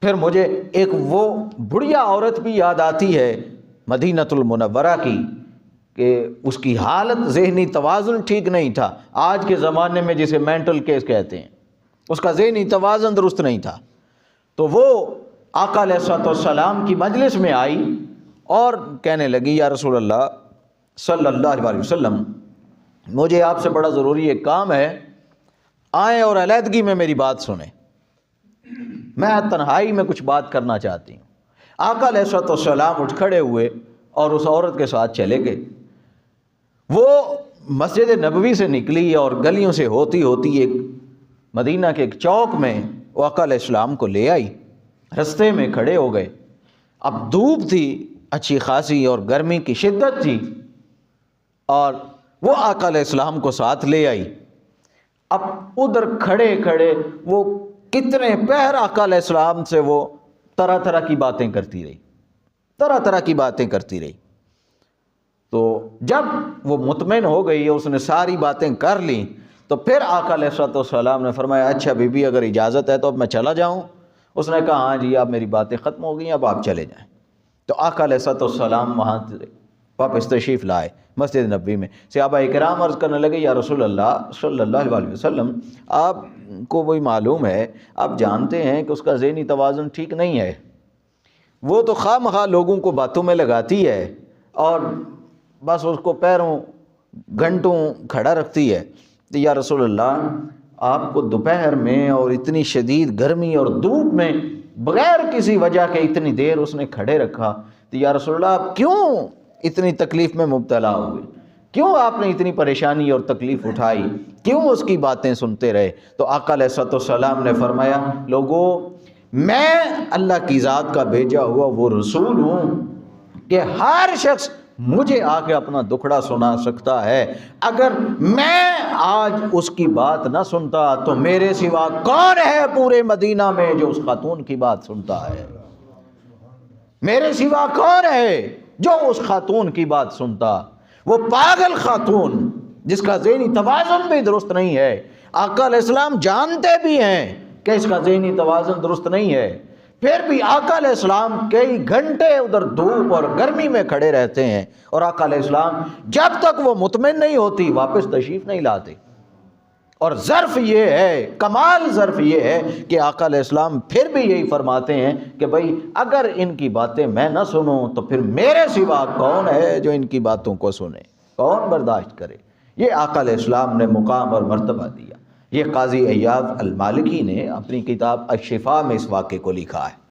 پھر مجھے ایک وہ بڑھیا عورت بھی یاد آتی ہے مدینۃ المنورہ کی کہ اس کی حالت ذہنی توازن ٹھیک نہیں تھا، آج کے زمانے میں جسے مینٹل کیس کہتے ہیں، اس کا ذہنی توازن درست نہیں تھا۔ تو وہ آقا علیہ الصلوۃ والسلام کی مجلس میں آئی اور کہنے لگی یا رسول اللہ صلی اللہ علیہ وسلم، مجھے آپ سے بڑا ضروری ایک کام ہے، آئیں اور علیحدگی میں میری بات سنیں، میں تنہائی میں کچھ بات کرنا چاہتی ہوں۔ آقا علیہ الصلوۃ والسلام اٹھ کھڑے ہوئے اور اس عورت کے ساتھ چلے گئے۔ وہ مسجد نبوی سے نکلی اور گلیوں سے ہوتی ہوتی ایک مدینہ کے ایک چوک میں وہ آقا علیہ السلام کو لے آئی، رستے میں کھڑے ہو گئے۔ اب دھوپ تھی اچھی خاصی اور گرمی کی شدت تھی، اور وہ آقا علیہ السلام کو ساتھ لے آئی۔ اب ادھر کھڑے کھڑے وہ کتنے پہر آقا علیہ السلام سے وہ طرح طرح کی باتیں کرتی رہی، طرح طرح کی باتیں کرتی رہی۔ تو جب وہ مطمئن ہو گئی، اس نے ساری باتیں کر لیں، تو پھر آقا علیہ السلام نے فرمایا اچھا بی بی اگر اجازت ہے تو اب میں چلا جاؤں؟ اس نے کہا ہاں جی اب میری باتیں ختم ہو گئی، اب آپ چلے جائیں۔ تو آقا علیہ السلام وہاں سے واپس تشریف لائے مسجد نبوی میں۔ صحابہ کرام عرض کرنے لگے یا رسول اللہ صلی اللہ علیہ وسلم، آپ کو وہی معلوم ہے، آپ جانتے ہیں کہ اس کا ذہنی توازن ٹھیک نہیں ہے، وہ تو خواہ مخواہ لوگوں کو باتوں میں لگاتی ہے اور بس اس کو پیروں گھنٹوں کھڑا رکھتی ہے۔ تو یا رسول اللہ آپ کو دوپہر میں اور اتنی شدید گرمی اور دھوپ میں بغیر کسی وجہ کے اتنی دیر اس نے کھڑے رکھا، تو یا رسول اللہ آپ کیوں اتنی تکلیف میں مبتلا ہوئے، کیوں آپ نے اتنی پریشانی اور تکلیف اٹھائی، کیوں اس کی باتیں سنتے رہے؟ تو آقا علیہ السلام نے فرمایا لوگو، میں اللہ کی ذات کا بھیجا ہوا وہ رسول ہوں کہ ہر شخص مجھے آ کے اپنا دکھڑا سنا سکتا ہے، اگر میں آج اس کی بات نہ سنتا تو میرے سوا کون ہے پورے مدینہ میں جو اس خاتون کی بات سنتا ہے؟ میرے سوا کون ہے جو اس خاتون کی بات سنتا؟ وہ پاگل خاتون جس کا ذہنی توازن بھی درست نہیں ہے، آقا علیہ السلام جانتے بھی ہیں کہ اس کا ذہنی توازن درست نہیں ہے، پھر بھی آقا علیہ السلام کئی گھنٹے ادھر دھوپ اور گرمی میں کھڑے رہتے ہیں، اور آقا علیہ السلام جب تک وہ مطمئن نہیں ہوتی واپس تشریف نہیں لاتے۔ اور ظرف یہ ہے، کمال ظرف یہ ہے کہ آقا علیہ السلام پھر بھی یہی فرماتے ہیں کہ بھائی اگر ان کی باتیں میں نہ سنوں تو پھر میرے سوا کون ہے جو ان کی باتوں کو سنے، کون برداشت کرے؟ یہ آقا علیہ السلام نے مقام اور مرتبہ دیا۔ یہ قاضی عیاض المالکی نے اپنی کتاب الشفاء میں اس واقعے کو لکھا ہے۔